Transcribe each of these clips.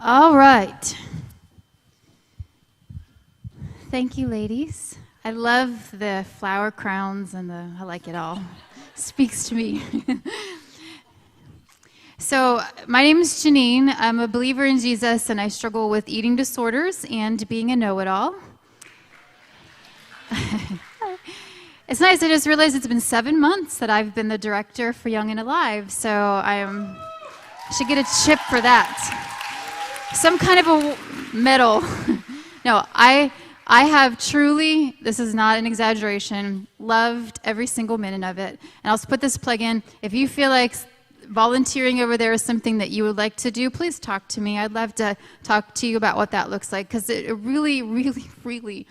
All right. Thank you, ladies. I love the flower crowns and I like it all. Speaks to me. So, my name is Janine. I'm a believer in Jesus, and I struggle with eating disorders and being a know-it-all. It's nice. I just realized it's been 7 months that I've been the director for Young and Alive, so I should get a chip for that. Some kind of a medal. No, I have truly, this is not an exaggeration, loved every single minute of it. And I'll put this plug in. If you feel like volunteering over there is something that you would like to do, please talk to me. I'd love to talk to you about what that looks like, because it really, really, really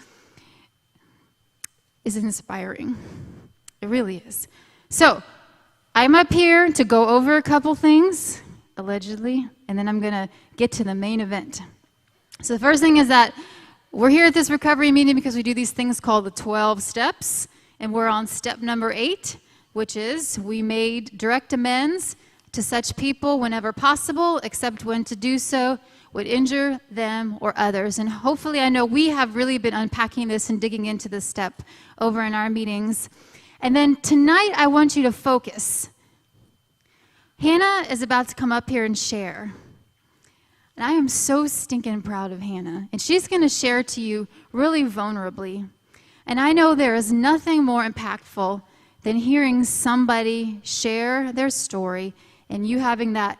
is inspiring. It really is. So, I'm up here to go over a couple things, allegedly, and then I'm going to get to the main event. So the first thing is that we're here at this recovery meeting because we do these things called the 12 steps, and we're on step number 8, which is we made direct amends to such people whenever possible, except when to do so would injure them or others. And hopefully, I know we have really been unpacking this and digging into this step over in our meetings. And then tonight, I want you to focus. Hannah is about to come up here and share. And I am so stinking proud of Hannah. And she's going to share to you really vulnerably. And I know there is nothing more impactful than hearing somebody share their story and you having that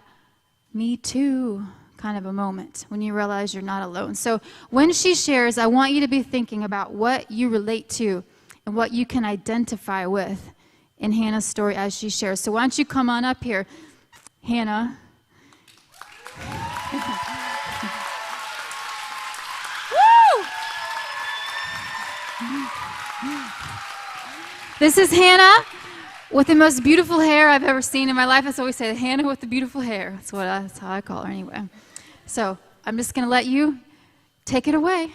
me too kind of a moment when you realize you're not alone. So when she shares, I want you to be thinking about what you relate to and what you can identify with in Hannah's story as she shares. So why don't you come on up here, Hannah. Woo! This is Hannah with the most beautiful hair I've ever seen in my life. I always say, Hannah with the beautiful hair. That's how I call her anyway. So I'm just going to let you take it away.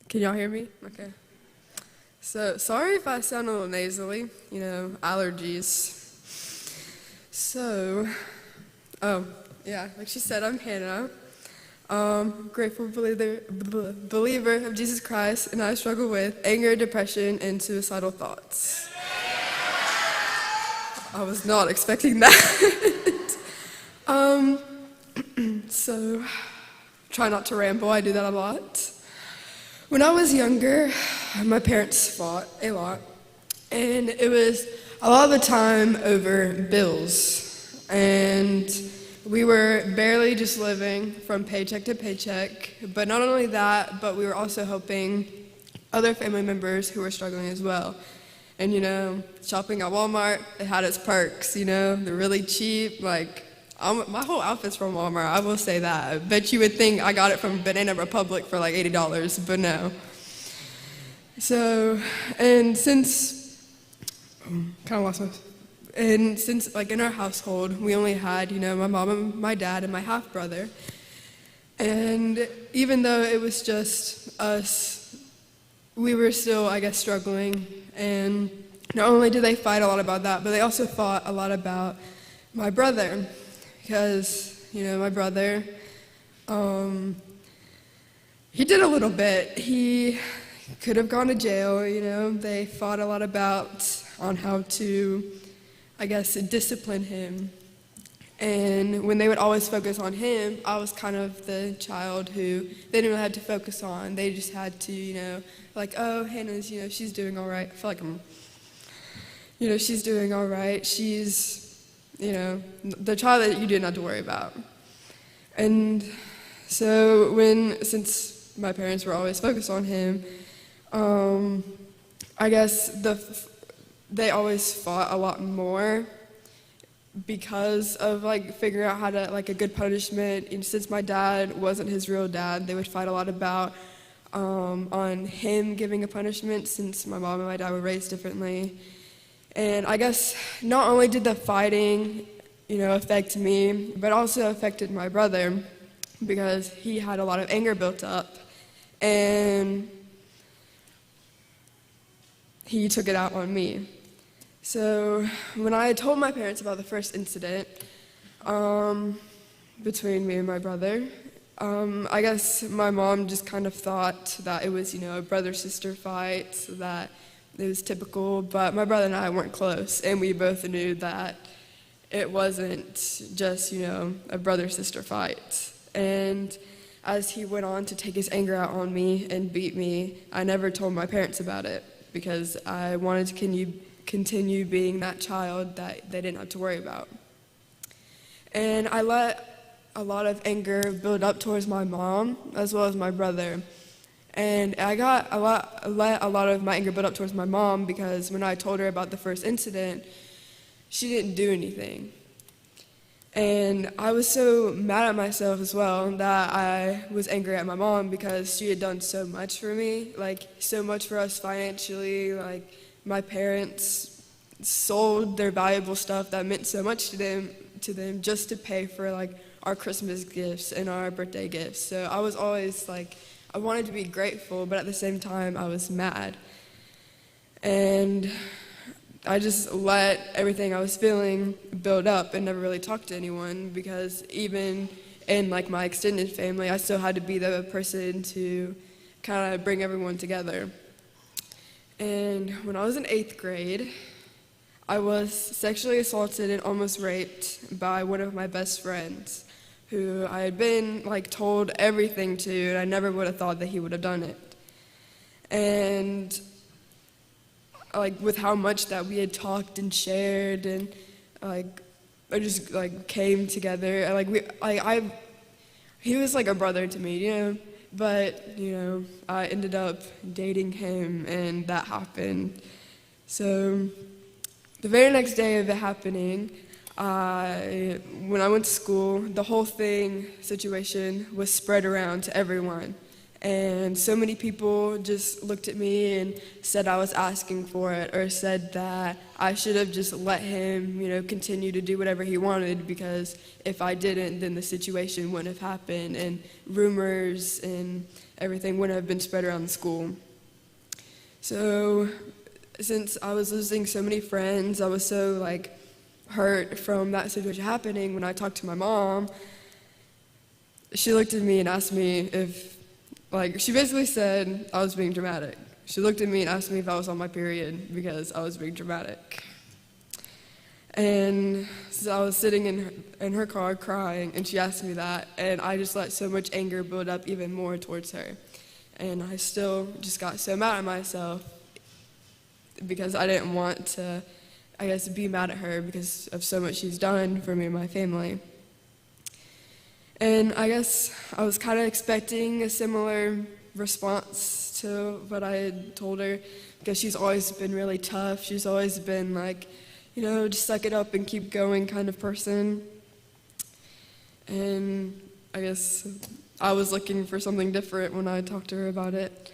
Can y'all hear me? Okay. So sorry if I sound a little nasally, allergies. So, like she said, I'm Hannah. Grateful believer of Jesus Christ, and I struggle with anger, depression, and suicidal thoughts. I was not expecting that. So, try not to ramble, I do that a lot. When I was younger, my parents fought a lot, and it was a lot of the time over bills, and we were barely just living from paycheck to paycheck, but not only that, but we were also helping other family members who were struggling as well. And shopping at Walmart, it had its perks, they're really cheap, my whole outfit's from Walmart, I will say that. I bet you would think I got it from Banana Republic for like $80, but no. So, and since, in our household, we only had, my mom and my dad and my half-brother. And even though it was just us, we were still, struggling. And not only did they fight a lot about that, but they also fought a lot about my brother. Because, my brother, he did a little bit. He could have gone to jail, They fought a lot on how to, discipline him. And when they would always focus on him, I was kind of the child who they didn't really have to focus on. They just had to, oh, Hannah's, she's doing all right. I feel like she's doing all right. She's, the child that you didn't have to worry about. And so since my parents were always focused on him, they always fought a lot more because of figuring out how to a good punishment. And since my dad wasn't his real dad, they would fight a lot about on him giving a punishment, since my mom and my dad were raised differently. And not only did the fighting, affect me, but also affected my brother, because he had a lot of anger built up, and he took it out on me. So when I told my parents about the first incident, between me and my brother. I guess my mom just kind of thought that it was, a brother-sister fight, so that it was typical, but my brother and I weren't close, and we both knew that it wasn't just, a brother-sister fight. And as he went on to take his anger out on me and beat me, I never told my parents about it because I wanted to continue being that child that they didn't have to worry about. And I let a lot of anger build up towards my mom as well as my brother. And I let a lot of my anger build up towards my mom because when I told her about the first incident, she didn't do anything. And I was so mad at myself as well that I was angry at my mom because she had done so much for me, like so much for us financially. Like my parents sold their valuable stuff that meant so much to them just to pay for like our Christmas gifts and our birthday gifts. So I was always like, I wanted to be grateful, but at the same time I was mad. And I just let everything I was feeling build up and never really talked to anyone because even in like my extended family, I still had to be the person to kind of bring everyone together. And when I was in 8th grade, I was sexually assaulted and almost raped by one of my best friends who I had been like told everything to, and I never would have thought that he would have done it. And like with how much that we had talked and shared, and like I just like came together. And, he was like a brother to me, But I ended up dating him, and that happened. So the very next day of it happening, when I went to school, the whole situation was spread around to everyone. And so many people just looked at me and said I was asking for it, or said that I should have just let him, continue to do whatever he wanted, because if I didn't, then the situation wouldn't have happened, and rumors and everything wouldn't have been spread around the school. So since I was losing so many friends, I was so hurt from that situation happening. When I talked to my mom, she looked at me and asked me if, she basically said I was being dramatic. She looked at me and asked me if I was on my period because I was being dramatic. And so I was sitting in her car crying, and she asked me that, and I just let so much anger build up even more towards her. And I still just got so mad at myself because I didn't want to, be mad at her because of so much she's done for me and my family. And I guess I was kind of expecting a similar response to what I had told her, because she's always been really tough. She's always been just suck it up and keep going kind of person. And I guess I was looking for something different when I talked to her about it.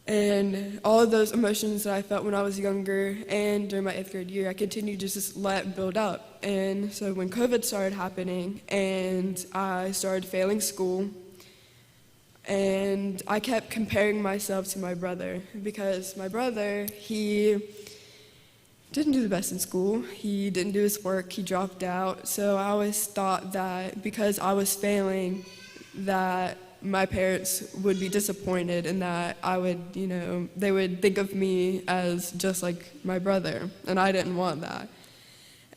And all of those emotions that I felt when I was younger and during my 8th grade year, I continued to just let build up. And so when COVID started happening and I started failing school, and I kept comparing myself to my brother, because my brother, he didn't do the best in school. He didn't do his work. He dropped out. So I always thought that because I was failing, that my parents would be disappointed, and that I would, they would think of me as just like my brother, and I didn't want that.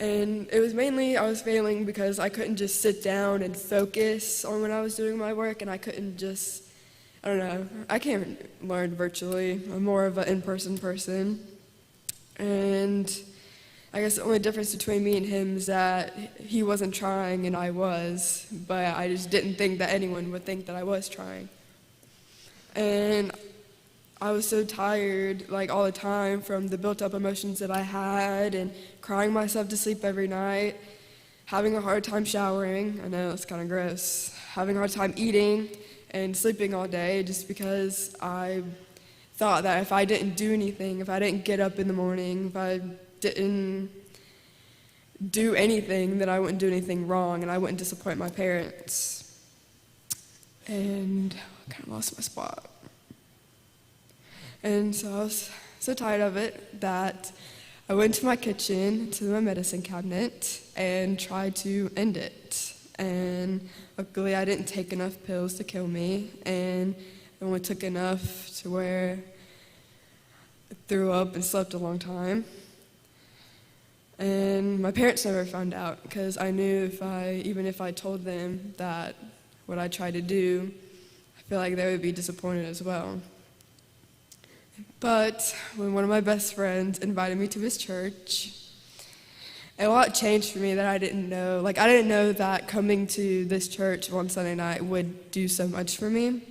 And it was mainly I was failing because I couldn't just sit down and focus on when I was doing my work, and I couldn't just, I can't learn virtually. I'm more of an in-person person. And I guess the only difference between me and him is that he wasn't trying and I was, but I just didn't think that anyone would think that I was trying. And I was so tired, all the time, from the built-up emotions that I had, and crying myself to sleep every night, having a hard time showering. I know it's kind of gross. Having a hard time eating and sleeping all day, just because I thought that if I didn't do anything, if I didn't get up in the morning, if I didn't do anything, then I wouldn't do anything wrong, and I wouldn't disappoint my parents. And I kind of lost my spot. And so I was so tired of it that I went to my kitchen, to my medicine cabinet, and tried to end it. And luckily I didn't take enough pills to kill me, and I only took enough to where I threw up and slept a long time. And my parents never found out, because I knew even if I told them that what I tried to do, I feel like they would be disappointed as well. But when one of my best friends invited me to his church, a lot changed for me that I didn't know. Like, I didn't know that coming to this church one Sunday night would do so much for me.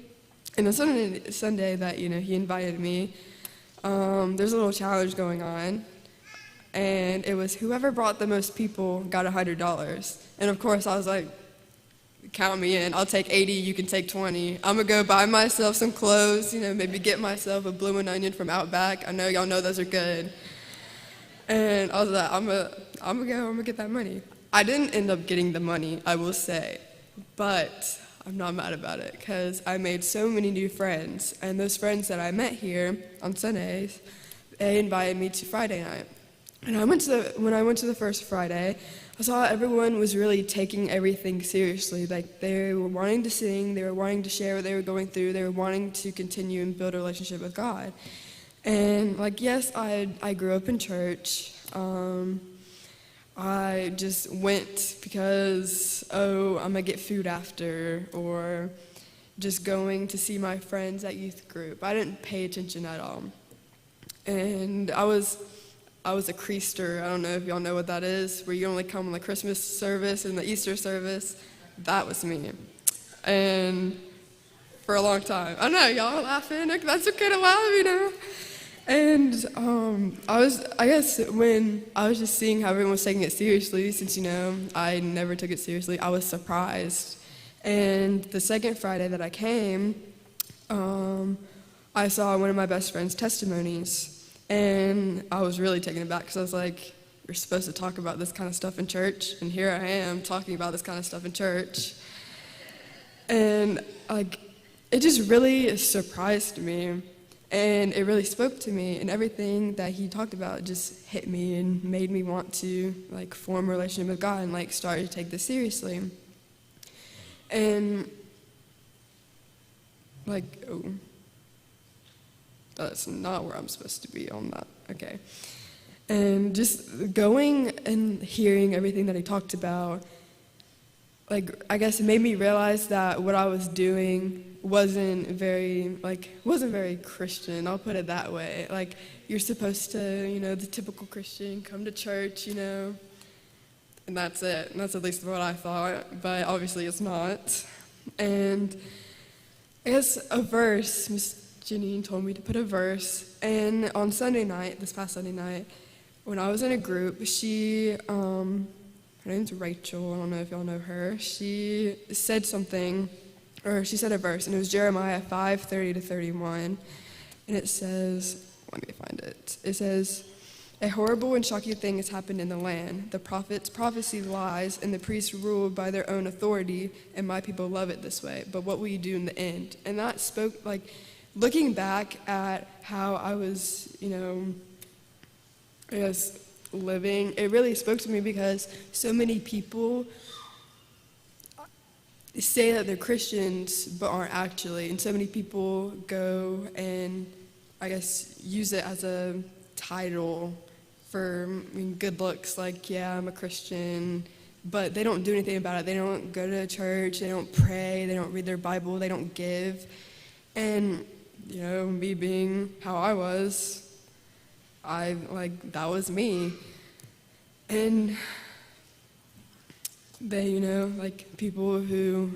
And the Sunday that, he invited me, there's a little challenge going on. And it was whoever brought the most people got $100. And of course I was like, count me in. I'll take 80, you can take 20. I'm gonna go buy myself some clothes, maybe get myself a bloomin' onion from Outback. I know y'all know those are good. And I was like, I'm gonna get that money. I didn't end up getting the money, I will say, but I'm not mad about it, because I made so many new friends, and those friends that I met here on Sundays, they invited me to Friday night. And when I went to the first Friday, I saw everyone was really taking everything seriously. Like, they were wanting to sing, they were wanting to share what they were going through, they were wanting to continue and build a relationship with God. And yes, I grew up in church. I just went because, I'm gonna get food after, or just going to see my friends at youth group. I didn't pay attention at all. And I was a creaster. I don't know if y'all know what that is, where you only come on the Christmas service and the Easter service. That was me. And for a long time. I know, y'all are laughing. That's okay to laugh, And I guess when I was just seeing how everyone was taking it seriously, since, I never took it seriously, I was surprised. And the second Friday that I came, I saw one of my best friend's testimonies. And I was really taken aback, because I was like, you're supposed to talk about this kind of stuff in church, and here I am talking about this kind of stuff in church. And it just really surprised me, and it really spoke to me, and everything that he talked about just hit me and made me want to form a relationship with God and start to take this seriously. And that's not where I'm supposed to be on that. Okay. And just going and hearing everything that he talked about, I guess it made me realize that what I was doing wasn't very Christian. I'll put it that way. You're supposed to, the typical Christian, come to church, and that's it. And that's at least what I thought, but obviously it's not. And I guess a verse, Miss Janine told me to put a verse, and on this past Sunday night, when I was in a group, her name's Rachel, I don't know if y'all know her, she said something, or she said a verse, and it was Jeremiah 5:30-31, and it says, let me find it, it says, "A horrible and shocking thing has happened in the land. The prophets prophesy lies, and the priests rule by their own authority, and my people love it this way. But what will you do in the end?" And that spoke, looking back at how I was, living, it really spoke to me, because so many people say that they're Christians but aren't actually, and so many people go and use it as a title for good looks, I'm a Christian, but they don't do anything about it. They don't go to church, they don't pray, they don't read their Bible, they don't give. And me being how I was, that was me. And they, people who,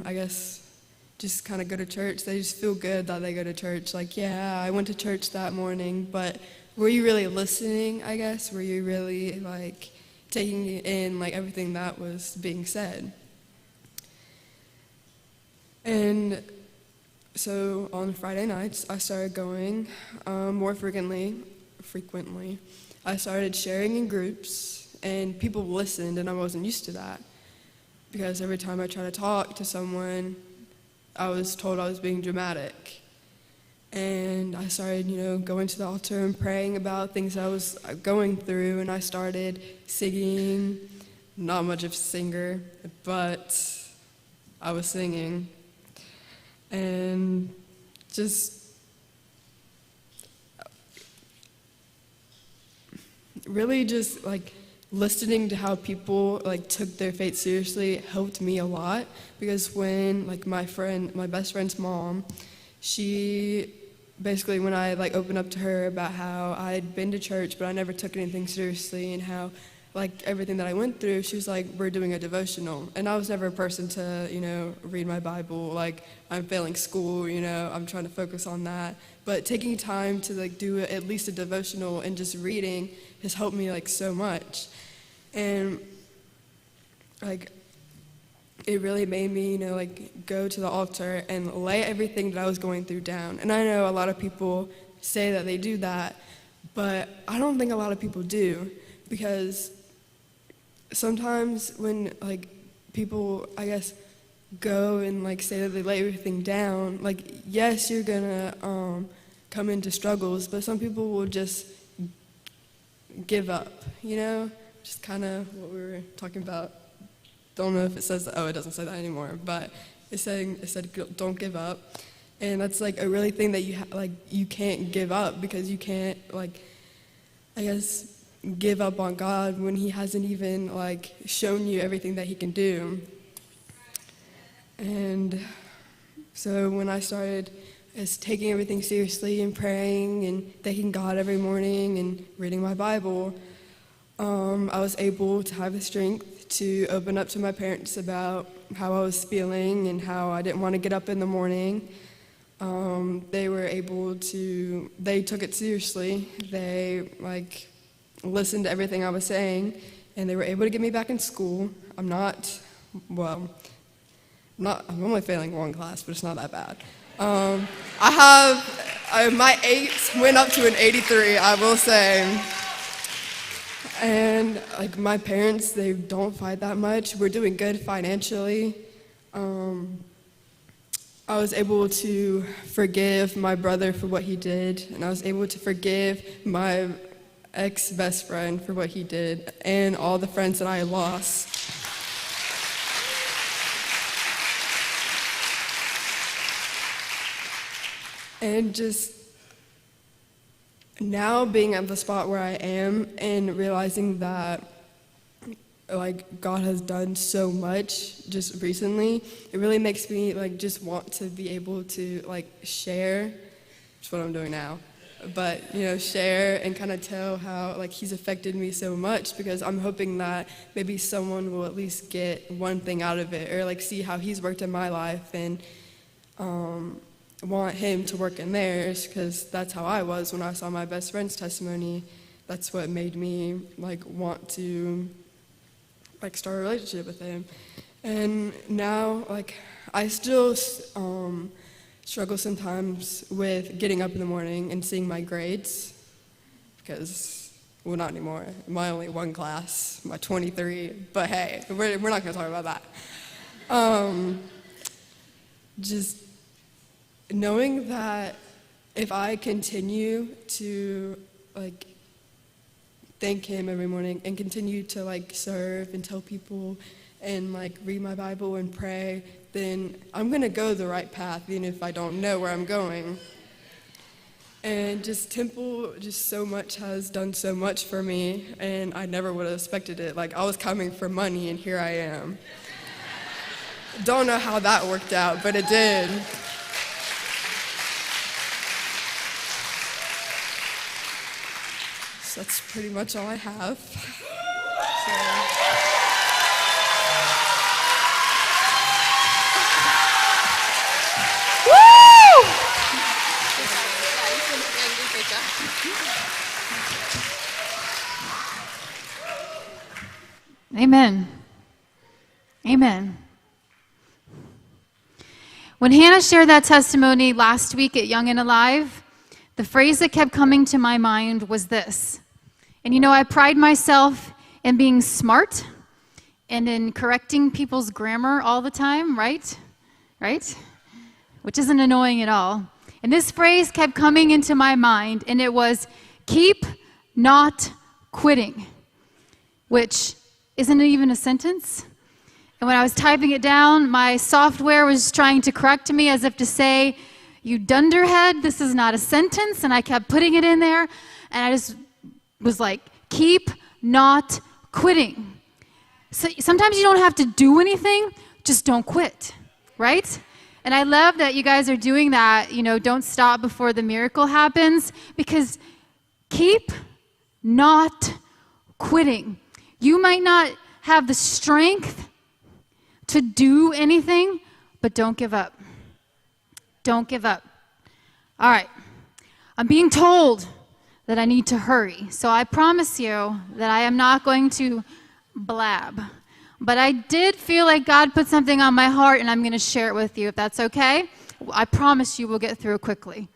just kind of go to church, they just feel good that they go to church. I went to church that morning, but were you really listening, I guess? Were you really, taking in, everything that was being said? And so on Friday nights, I started going more frequently. I started sharing in groups, and people listened, and I wasn't used to that. Because every time I tried to talk to someone, I was told I was being dramatic. And I started, going to the altar and praying about things I was going through, and I started singing. Not much of a singer, but I was singing. And just really just like listening to how people like took their faith seriously helped me a lot, because when like my best friend's mom, she basically, when I like opened up to her about how I'd been to church but I never took anything seriously, and how like everything that I went through, she was like, we're doing a devotional. And I was never a person to, read my Bible. Like, I'm failing school, I'm trying to focus on that. But taking time to like do at least a devotional and just reading has helped me like so much. And like, it really made me, like go to the altar and lay everything that I was going through down. And I know a lot of people say that they do that, but I don't think a lot of people do, because sometimes when like people, I guess, go and like say that they lay everything down, like yes, you're gonna come into struggles, but some people will just give up, just kind of what we were talking about. Don't know if it says that. Oh, it doesn't say that anymore, but it said don't give up. And that's like a really thing that you can't give up, because you can't like, I guess, give up on God when he hasn't even like shown you everything that he can do. And so when I started taking everything seriously and praying and thanking God every morning and reading my Bible, I was able to have the strength to open up to my parents about how I was feeling and how I didn't want to get up in the morning. They took it seriously. They listened to everything I was saying, and they were able to get me back in school. I'm only failing one class, but it's not that bad. My 8 went up to an 83, I will say. And like my parents, they don't fight that much. We're doing good financially. I was able to forgive my brother for what he did, and I was able to forgive my ex-best friend for what he did, and all the friends that I lost. And just now being at the spot where I am and realizing that like God has done so much just recently, it really makes me like just want to be able to like share. That's what I'm doing now. But share and kind of tell how like he's affected me so much, because I'm hoping that maybe someone will at least get one thing out of it, or like see how he's worked in my life and want him to work in theirs, because that's how I was when I saw my best friend's testimony. That's what made me like want to like start a relationship with him. And now like I still struggle sometimes with getting up in the morning and seeing my grades, because, well, not anymore. My only one class, my 23, but hey, we're not going to talk about that. Just knowing that if I continue to like thank him every morning and continue to like serve and tell people and like read my Bible and pray, then I'm going to go the right path even if I don't know where I'm going. And just Temple just so much has done so much for me, and I never would have expected it. Like, I was coming for money and here I am. Don't know how that worked out, but it did. So that's pretty much all I have. Amen. Amen. When Hannah shared that testimony last week at Young and Alive, the phrase that kept coming to my mind was this. And I pride myself in being smart and in correcting people's grammar all the time, right? Right? Which isn't annoying at all. And this phrase kept coming into my mind, and it was, keep not quitting, which isn't even a sentence. And when I was typing it down, my software was trying to correct me as if to say, "You dunderhead, this is not a sentence." And I kept putting it in there. And I just was like, keep not quitting. So sometimes you don't have to do anything, just don't quit, right? And I love that you guys are doing that, don't stop before the miracle happens, because keep not quitting. You might not have the strength to do anything, but don't give up. Don't give up. All right. I'm being told that I need to hurry. So I promise you that I am not going to blab. But I did feel like God put something on my heart, and I'm going to share it with you, if that's okay. I promise you we'll get through it quickly.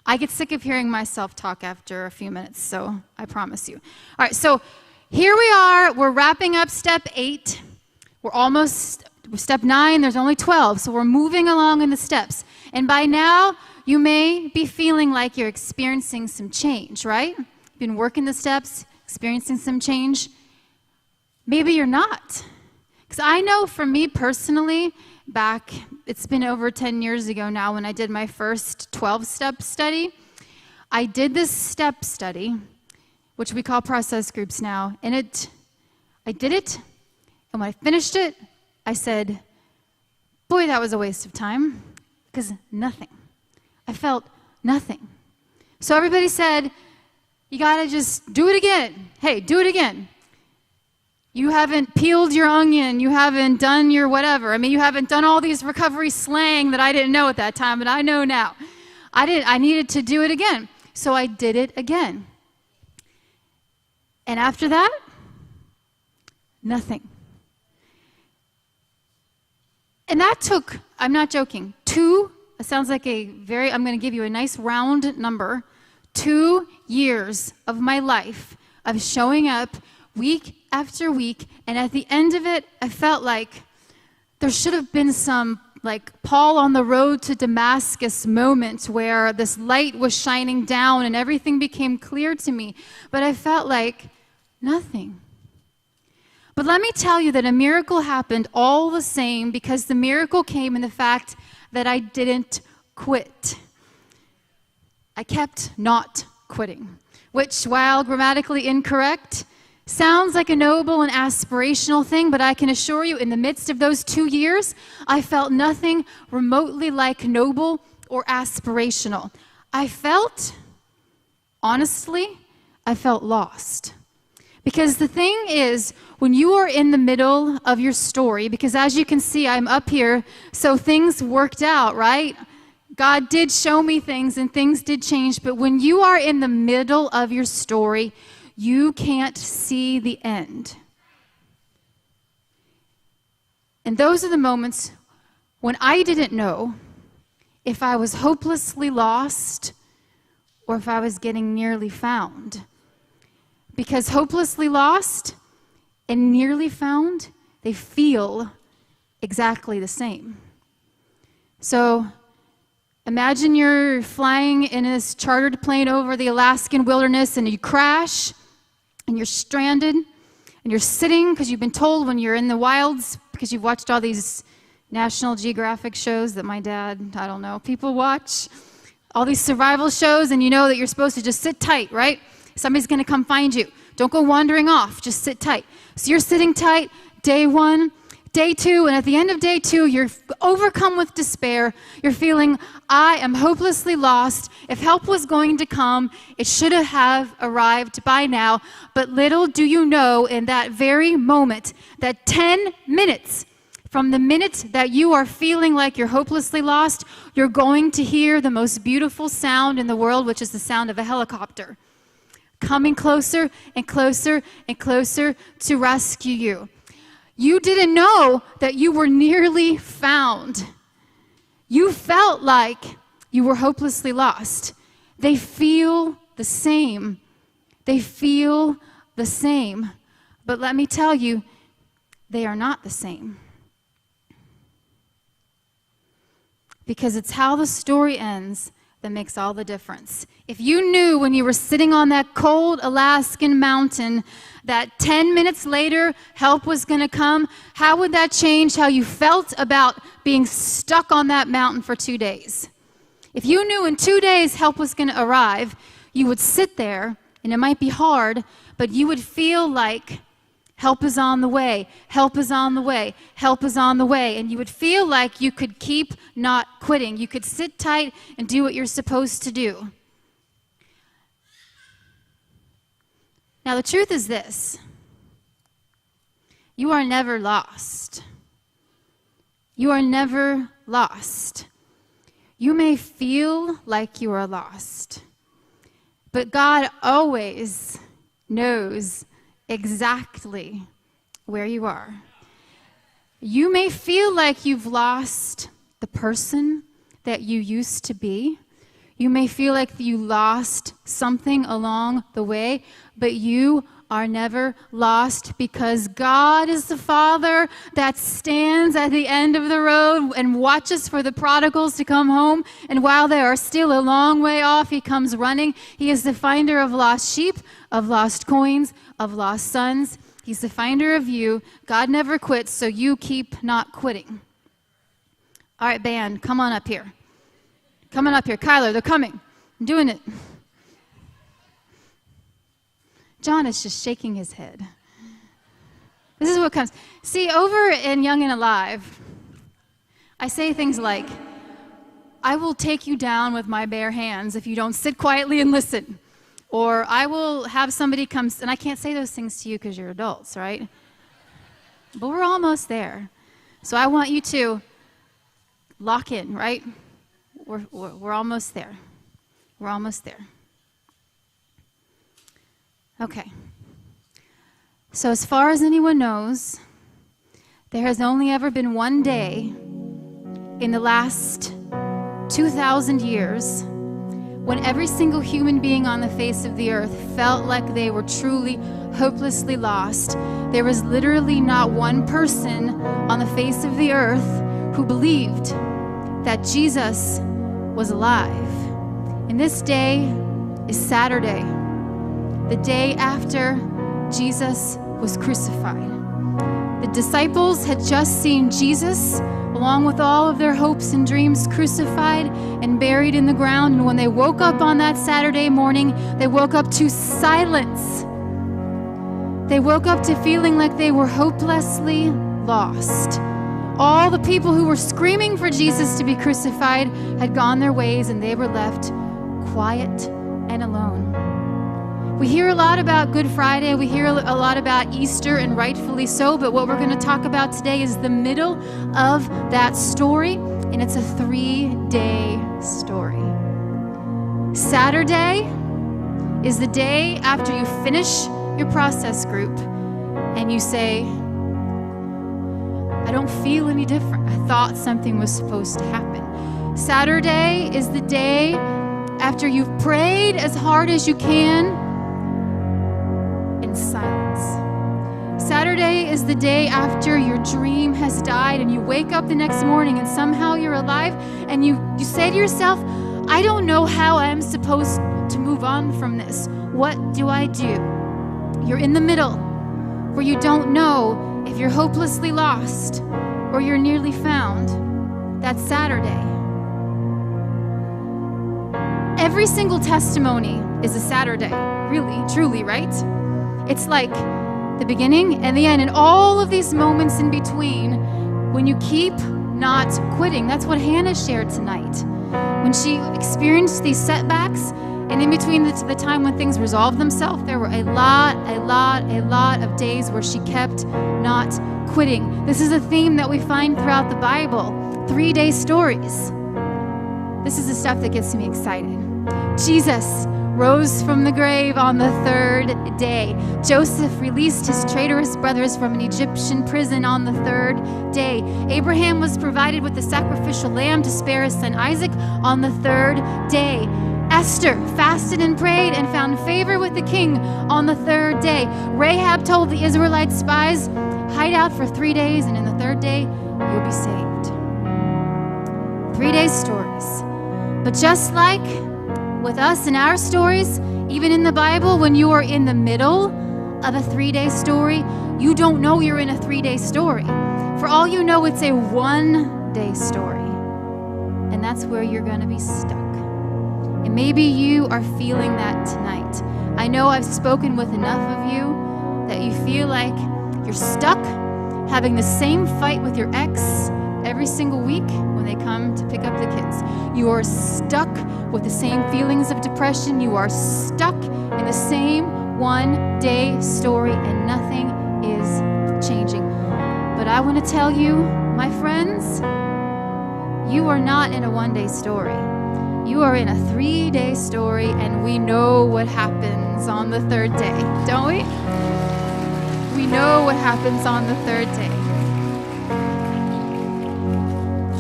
I get sick of hearing myself talk after a few minutes, so I promise you. All right, so here we are. We're wrapping up step 8. We're almost step 9. There's only 12, so we're moving along in the steps. And by now, you may be feeling like you're experiencing some change, right? You've been working the steps, experiencing some change. Maybe you're not. Because I know for me personally, it's been over 10 years ago now when I did my first 12-step study. I did this step study, which we call process groups now, and I did it, and when I finished it, I said, boy, that was a waste of time, because nothing. I felt nothing. So everybody said, you gotta just do it again. Hey, do it again. You haven't peeled your onion. You haven't done your whatever. I mean, you haven't done all these recovery slang that I didn't know at that time, but I know now. I needed to do it again. So I did it again. And after that, nothing. And that took, I'm not joking, it sounds like I'm going to give you a nice round number, 2 years of my life of showing up week after week, and at the end of it, I felt like there should have been some, like Paul on the road to Damascus moment where this light was shining down and everything became clear to me, but I felt like nothing. But let me tell you that a miracle happened all the same, because the miracle came in the fact that I didn't quit. I kept not quitting, which, while grammatically incorrect, sounds like a noble and aspirational thing, but I can assure you, in the midst of those 2 years, I felt nothing remotely like noble or aspirational. Honestly, I felt lost. Because the thing is, when you are in the middle of your story, because as you can see, I'm up here, so things worked out, right? God did show me things and things did change, but when you are in the middle of your story, you can't see the end. And those are the moments when I didn't know if I was hopelessly lost or if I was getting nearly found. Because hopelessly lost and nearly found, they feel exactly the same. So imagine you're flying in this chartered plane over the Alaskan wilderness and you crash and you're stranded and you're sitting, because you've been told when you're in the wilds, because you've watched all these National Geographic shows that my dad, people watch, all these survival shows, and you know that you're supposed to just sit tight, right? Somebody's going to come find you. Don't go wandering off. Just sit tight. So you're sitting tight, day 1, day 2, and at the end of day 2, you're overcome with despair. You're feeling, I am hopelessly lost. If help was going to come, it should have arrived by now. But little do you know, in that very moment, that 10 minutes from the minute that you are feeling like you're hopelessly lost, you're going to hear the most beautiful sound in the world, which is the sound of a helicopter coming closer and closer and closer to rescue you. You didn't know that you were nearly found. You felt like you were hopelessly lost. They feel the same. They feel the same. But let me tell you, they are not the same. Because it's how the story ends that makes all the difference. If you knew when you were sitting on that cold Alaskan mountain that 10 minutes later help was going to come, how would that change how you felt about being stuck on that mountain for 2 days? If you knew in 2 days help was going to arrive, you would sit there, and it might be hard, but you would feel like help is on the way, help is on the way, help is on the way. And you would feel like you could keep not quitting. You could sit tight and do what you're supposed to do. Now, the truth is this. You are never lost. You are never lost. You may feel like you are lost, but God always knows exactly where you are. You may feel like you've lost the person that you used to be. You may feel like you lost something along the way, but you are never lost because God is the Father that stands at the end of the road and watches for the prodigals to come home. And while they are still a long way off, he comes running. He is the finder of lost sheep, of lost coins, of lost sons. He's the finder of you. God never quits, so you keep not quitting. All right, band, come on up here. Come on up here. Kyler, they're coming. I'm doing it. John is just shaking his head. This is what comes. See, over in Young and Alive, I say things like, I will take you down with my bare hands if you don't sit quietly and listen. Or I will have somebody come, and I can't say those things to you because you're adults, right? But we're almost there. So I want you to lock in, right? We're almost there. We're almost there. Okay. So as far as anyone knows, there has only ever been one day in the last 2,000 years when every single human being on the face of the earth felt like they were truly, hopelessly lost. There was literally not one person on the face of the earth who believed that Jesus was alive. And this day is Saturday, the day after Jesus was crucified. The disciples had just seen Jesus, along with all of their hopes and dreams, crucified and buried in the ground. And when they woke up on that Saturday morning, they woke up to silence. They woke up to feeling like they were hopelessly lost. All the people who were screaming for Jesus to be crucified had gone their ways, and they were left quiet and alone. We hear a lot about Good Friday, we hear a lot about Easter, and rightfully so, but what we're going to talk about today is the middle of that story, and it's a 3-day story. Saturday is the day after you finish your process group, and you say, I don't feel any different. I thought something was supposed to happen. Saturday is the day after you've prayed as hard as you can in silence. Saturday is the day after your dream has died and you wake up the next morning and somehow you're alive, and you say to yourself, I don't know how I'm supposed to move on from this. What do I do? You're in the middle where you don't know if you're hopelessly lost or you're nearly found. That's Saturday. Every single testimony is a Saturday, really, truly, right? It's like the beginning and the end, and all of these moments in between when you keep not quitting. That's what Hannah shared tonight. When she experienced these setbacks, and in between the time when things resolved themselves, there were a lot of days where she kept not quitting. This is a theme that we find throughout the Bible. 3-day stories. This is the stuff that gets me excited. Jesus rose from the grave on the 3rd day. Joseph released his traitorous brothers from an Egyptian prison on the 3rd day. Abraham was provided with the sacrificial lamb to spare his son Isaac on the 3rd day. Esther fasted and prayed and found favor with the king on the 3rd day. Rahab told the Israelite spies, hide out for 3 days, and in the 3rd day, you'll be saved. 3-day stories. But just like with us and our stories, even in the Bible, when you are in the middle of a 3-day story, you don't know you're in a 3-day story. For all you know, it's a 1-day story. And that's where you're going to be stuck. And maybe you are feeling that tonight. I know I've spoken with enough of you that you feel like you're stuck having the same fight with your ex every single week when they come to pick up the kids. You are stuck with the same feelings of depression. You are stuck in the same 1-day story and nothing is changing. But I want to tell you, my friends, you are not in a 1-day story. You are in a 3-day story, and we know what happens on the 3rd day, don't we? We know what happens on the 3rd day.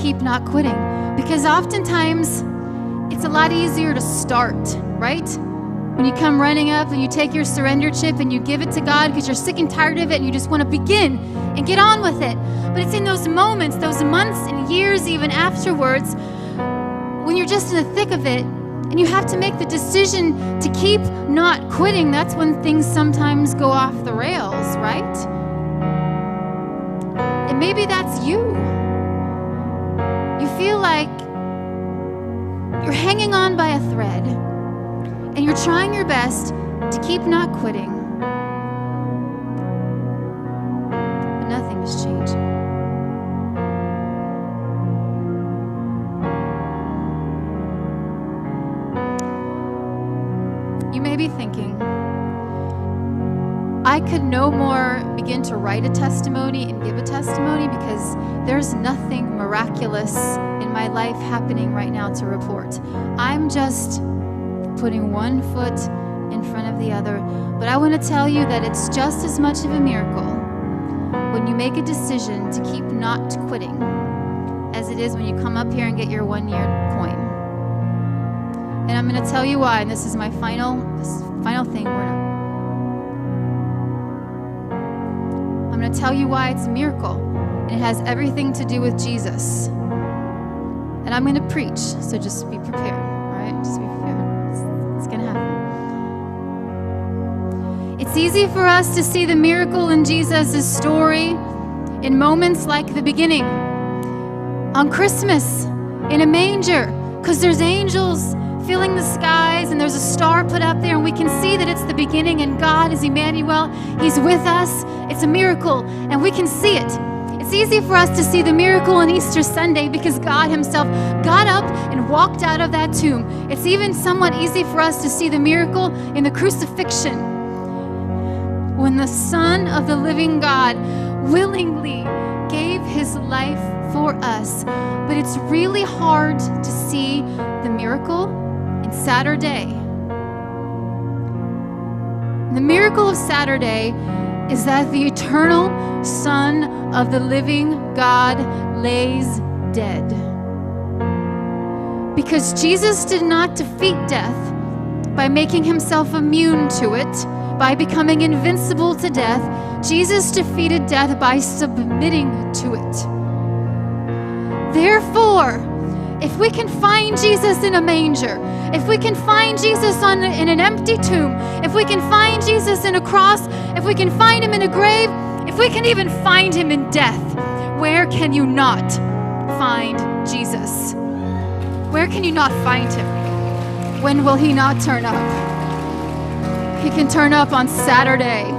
Keep not quitting, because oftentimes it's a lot easier to start, right? When you come running up and you take your surrender chip and you give it to God because you're sick and tired of it and you just want to begin and get on with it. But it's in those moments, those months and years even afterwards, when you're just in the thick of it and you have to make the decision to keep not quitting, that's when things sometimes go off the rails, right? And maybe that's you. You feel like you're hanging on by a thread and you're trying your best to keep not quitting, but nothing is changing. You may be thinking, I could no more begin to write a testimony and give a testimony because there's nothing miraculous in my life happening right now to report. I'm just putting one foot in front of the other. But I want to tell you that it's just as much of a miracle when you make a decision to keep not quitting as it is when you come up here and get your 1-year coin. And I'm going to tell you why, and this is my final thing. I'm going to tell you why it's a miracle, and it has everything to do with Jesus. And I'm going to preach, so just be prepared, all right? Just be prepared. It's going to happen. It's easy for us to see the miracle in Jesus' story in moments like the beginning, on Christmas, in a manger, because there's angels filling the skies and there's a star put up there and we can see that it's the beginning and God is Emmanuel. He's with us. It's a miracle and we can see it. It's easy for us to see the miracle on Easter Sunday because God himself got up and walked out of that tomb. It's even somewhat easy for us to see the miracle in the crucifixion when the Son of the living God willingly gave his life for us. But it's really hard to see the miracle in Saturday. The miracle of Saturday is that the eternal Son of the living God lays dead. Because Jesus did not defeat death by making himself immune to it, by becoming invincible to death. Jesus defeated death by submitting to it. Therefore, if we can find Jesus in a manger, if we can find Jesus in an empty tomb, if we can find Jesus in a cross, if we can find him in a grave, if we can even find him in death, where can you not find Jesus? Where can you not find him? When will he not turn up? He can turn up on Saturday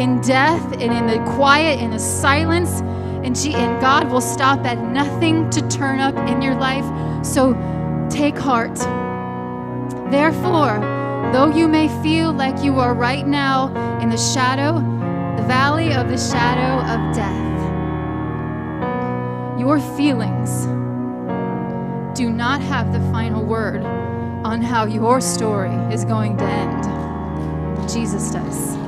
in death and in the quiet, in the silence, and God will stop at nothing to turn up in your life. So take heart. Therefore, though you may feel like you are right now in the valley of the shadow of death, your feelings do not have the final word on how your story is going to end. Jesus does.